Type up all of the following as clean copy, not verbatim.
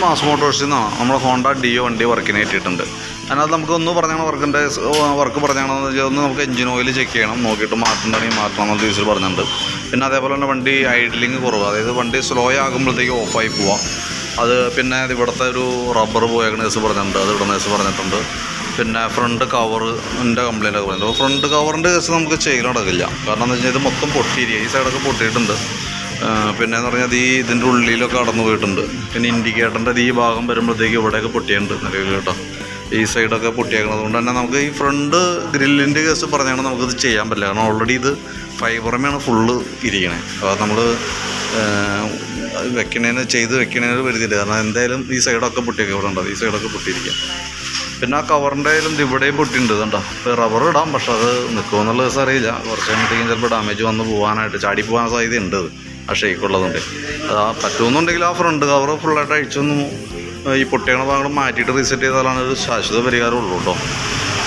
Mass മോട്ടോഴ്സിൽ നിന്നാണ് നമ്മുടെ Honda deo വണ്ടി വർക്കിന് കിട്ടിയിട്ടുണ്ട്. അതിനകത്ത് നമുക്ക് ഒന്ന് പറഞ്ഞാൽ വർക്ക് പറഞ്ഞാണെന്ന് വെച്ചാൽ ഒന്ന് നമുക്ക് എഞ്ചിൻ ഓയിൽ ചെക്ക് ചെയ്യണം, നോക്കിയിട്ട് മാറ്റണമെങ്കിൽ മാറ്റണം എന്നുള്ള ദിവസം പറഞ്ഞിട്ടുണ്ട്. പിന്നെ അതേപോലെ തന്നെ വണ്ടി ഐഡലിങ് കുറവ്, അതായത് വണ്ടി സ്ലോ ആകുമ്പോഴത്തേക്ക് ഓഫായി പോവാം. അത് പിന്നെ ഇവിടുത്തെ ഒരു റബ്ബർ പോയേക്കണ കേസ് പറഞ്ഞിട്ടുണ്ട്, അത് ഇവിടുന്ന് കേസ് പറഞ്ഞിട്ടുണ്ട്. പിന്നെ ഫ്രണ്ട് കവറിൻ്റെ കംപ്ലയിൻ്റ് ഒക്കെ പറഞ്ഞിട്ടുണ്ട്. ഫ്രണ്ട് കവറിൻ്റെ കേസ് നമുക്ക് ചെയ്യൽ നടക്കില്ല, കാരണം എന്ന് വെച്ചാൽ ഇത് മൊത്തം പൊട്ടിയിരിക്കുക, ഈ സൈഡൊക്കെ പൊട്ടിയിട്ടുണ്ട്. പിന്നെ എന്ന് പറഞ്ഞാൽ ഇതിൻ്റെ ഉള്ളിലൊക്കെ കടന്നു പോയിട്ടുണ്ട്. പിന്നെ ഇൻഡിക്കേറ്ററിൻ്റെ ഈ ഭാഗം വരുമ്പോഴത്തേക്ക് ഇവിടെയൊക്കെ പൊട്ടിയിട്ടുണ്ട് നിലവിൽ കേട്ടോ, ഈ സൈഡൊക്കെ പൊട്ടിയേക്കുന്നത് കൊണ്ട് തന്നെ നമുക്ക് ഈ ഫ്രണ്ട് ഗ്രില്ലിൻ്റെ കേസ് പറഞ്ഞാൽ നമുക്കിത് ചെയ്യാൻ പറ്റില്ല, കാരണം ഓൾറെഡി ഇത് ഫൈബറമേയാണ് ഫുള്ള് ഇരിക്കണേ. അപ്പോൾ നമ്മൾ ചെയ്ത് വെക്കണേന് വരുന്നില്ല, കാരണം എന്തായാലും ഈ സൈഡൊക്കെ പൊട്ടിയൊക്കെ ഇവിടെ ഉണ്ടാവും, ഈ സൈഡൊക്കെ പൊട്ടിയിരിക്കുക. പിന്നെ ആ കവറിൻ്റെ ആയാലും ഇവിടെയും പൊട്ടിയിട്ടുണ്ട് കണ്ടോ. ഇപ്പോൾ റബ്ബർ ഇടാം, പക്ഷെ അത് നിൽക്കുമെന്നുള്ള ദിവസം അറിയില്ല, കുറച്ച് കഴിയുമ്പോഴത്തേക്കും ചിലപ്പോൾ ഡാമേജ് വന്ന് പോകാനായിട്ട് ചാടി പോകാൻ സാധ്യതയുണ്ട് ആ ഷേക്കുള്ളതുകൊണ്ട്. അത് പറ്റുമെന്നുണ്ടെങ്കിൽ ആ ഫ്രണ്ട് കവർ ഫുള്ളായിട്ട് അഴിച്ചൊന്നും ഈ പൊട്ടിയണ ഭാഗങ്ങൾ മാറ്റിയിട്ട് റീസെറ്റ് ചെയ്താലാണ് ഒരു ശാശ്വത പരിഹാരമുള്ളൂ കേട്ടോ.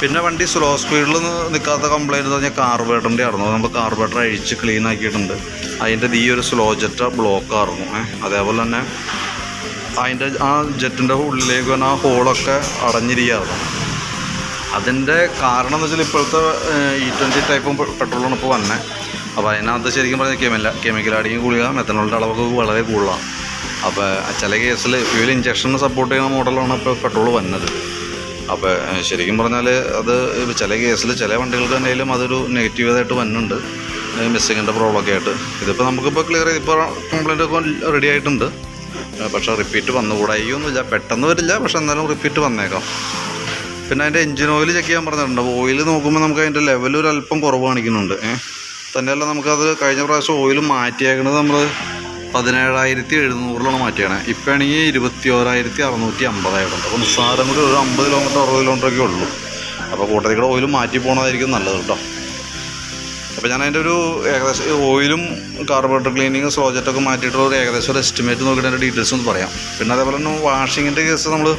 പിന്നെ വണ്ടി സ്ലോ സ്പീഡിൽ നിൽക്കാത്ത കംപ്ലയിൻറ്റ് എന്ന് പറഞ്ഞാൽ കാർബറേറ്ററിൻ്റെ ആയിരുന്നു. നമ്മൾ കാർബറേറ്റർ അഴിച്ച് ക്ലീൻ ആക്കിയിട്ടുണ്ട്. അതിൻ്റെ ഈ ഒരു സ്ലോ ജെറ്റ് ബ്ലോക്കായിരുന്നു. അതേപോലെ തന്നെ അതിൻ്റെ ആ ജെറ്റിൻ്റെ ഉള്ളിലേക്ക് തന്നെ ആ ഹോളൊക്കെ അടഞ്ഞിരിക്കുകയായിരുന്നു. അതിൻ്റെ കാരണം എന്ന് വെച്ചാൽ ഇപ്പോഴത്തെ E20 ടൈപ്പ് പെട്രോളാണ് ഇപ്പോൾ വന്നത്. അപ്പോൾ അതിനകത്ത് ശരിക്കും പറഞ്ഞാൽ കെമിക്കൽ അടിക്കും കൂടുതലാണ്, മെത്തനോളിൻ്റെ അളവൊക്കെ വളരെ കൂടുതലാണ്. അപ്പോൾ ചില കേസിൽ ഫ്യൂൽ ഇഞ്ചക്ഷന് സപ്പോർട്ട് ചെയ്യുന്ന മോഡലാണ് ഇപ്പോൾ പെട്രോൾ വന്നത്. അപ്പോൾ ശരിക്കും പറഞ്ഞാൽ അത് ചില കേസിൽ ചില വണ്ടികൾക്ക് തന്നെയും അതൊരു നെഗറ്റീവായിട്ട് വന്നുണ്ട്, മിസ്സിങ്ങിൻ്റെ പ്രോബ്ലമൊക്കെ ആയിട്ട്. ഇതിപ്പോൾ നമുക്കിപ്പോൾ ക്ലിയർ ചെയ്ത് ഇപ്പോൾ കംപ്ലയിൻ്റൊക്കെ റെഡി ആയിട്ടുണ്ട്. പക്ഷേ റിപ്പീറ്റ് വന്നുകൂടായിയൊന്നുമില്ല, പെട്ടെന്ന് വരില്ല, പക്ഷെ എന്നാലും റിപ്പീറ്റ് വന്നേക്കാം. പിന്നെ അതിൻ്റെ എഞ്ചിൻ ഓയിൽ ചെക്ക് ചെയ്യാൻ പറഞ്ഞിട്ടുണ്ട്. ഓയിൽ നോക്കുമ്പോൾ നമുക്ക് അതിൻ്റെ ലെവൽ ഒരു അല്പം കുറവ് കാണിക്കുന്നുണ്ട്. തന്നെയല്ല നമുക്കത് കഴിഞ്ഞ പ്രാവശ്യം ഓയിൽ മാറ്റിയേക്കണത് നമ്മൾ 17,700 മാറ്റിയാണ്. ഇപ്പോൾ ആണെങ്കിൽ 21,650 ആയിട്ടുണ്ട്. അപ്പോൾ നിസ്സാരം കൂടി ഒരു 50 കിലോമീറ്റർ 60 കിലോമീറ്ററൊക്കെ ഉള്ളൂ. അപ്പോൾ കൂട്ടത്തിൽ കൂടെ ഓയിൽ മാറ്റി പോകണതായിരിക്കും നല്ലത് കേട്ടോ. അപ്പോൾ ഞാൻ അതിൻ്റെ ഒരു ഏകദേശം ഓയിലും കാർബറേറ്റർ ക്ലീനിങ് സ്ലോ ജെറ്റൊക്കെ മാറ്റിയിട്ടുള്ള ഒരു ഏകദേശം ഒരു എസ്റ്റിമേറ്റ് നോക്കിയിട്ട് അതിൻ്റെ ഡീറ്റെയിൽസ് ഒന്ന് പറയാം. പിന്നെ അതേപോലെ തന്നെ വാഷിങ്ങിൻ്റെ കേസ് നമ്മൾ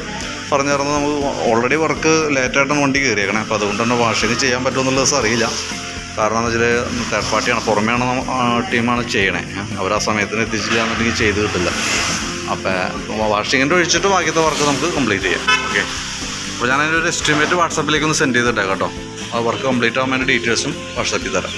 പറഞ്ഞു തരുന്നത്, നമുക്ക് ഓൾറെഡി വർക്ക് ലേറ്റായിട്ടാണ് വണ്ടി കയറിയേക്കണേ. അപ്പോൾ അതുകൊണ്ട് തന്നെ വാഷിങ് ചെയ്യാൻ പറ്റുമെന്നുള്ള ദിവസം അറിയില്ല. കാരണം എന്ന് വെച്ചാൽ തേർഡ് പാർട്ടിയാണ്, പുറമെയാണ് ടീമാണ് ചെയ്യണേ. അവർ ആ സമയത്തിന് എത്തിച്ചില്ല എന്നുണ്ടെങ്കിൽ ചെയ്ത് കിട്ടില്ല. അപ്പോൾ വാഷിങ്ങിൻ്റെ ഒഴിച്ചിട്ട് ബാക്കിയത്തെ വർക്ക് നമുക്ക് കംപ്ലീറ്റ് ചെയ്യാം. ഓക്കെ, അപ്പോൾ ഞാൻ അതിൻ്റെ ഒരു എസ്റ്റിമേറ്റ് വാട്സാപ്പിലേക്ക് ഒന്ന് സെൻഡ് ചെയ്തിട്ടേക്കാം കേട്ടോ. ആ വർക്ക് കംപ്ലീറ്റ് ആകുമ്പോൾ അതിൻ്റെ ഡീറ്റെയിൽസും വാട്സാപ്പിൽ തരാം.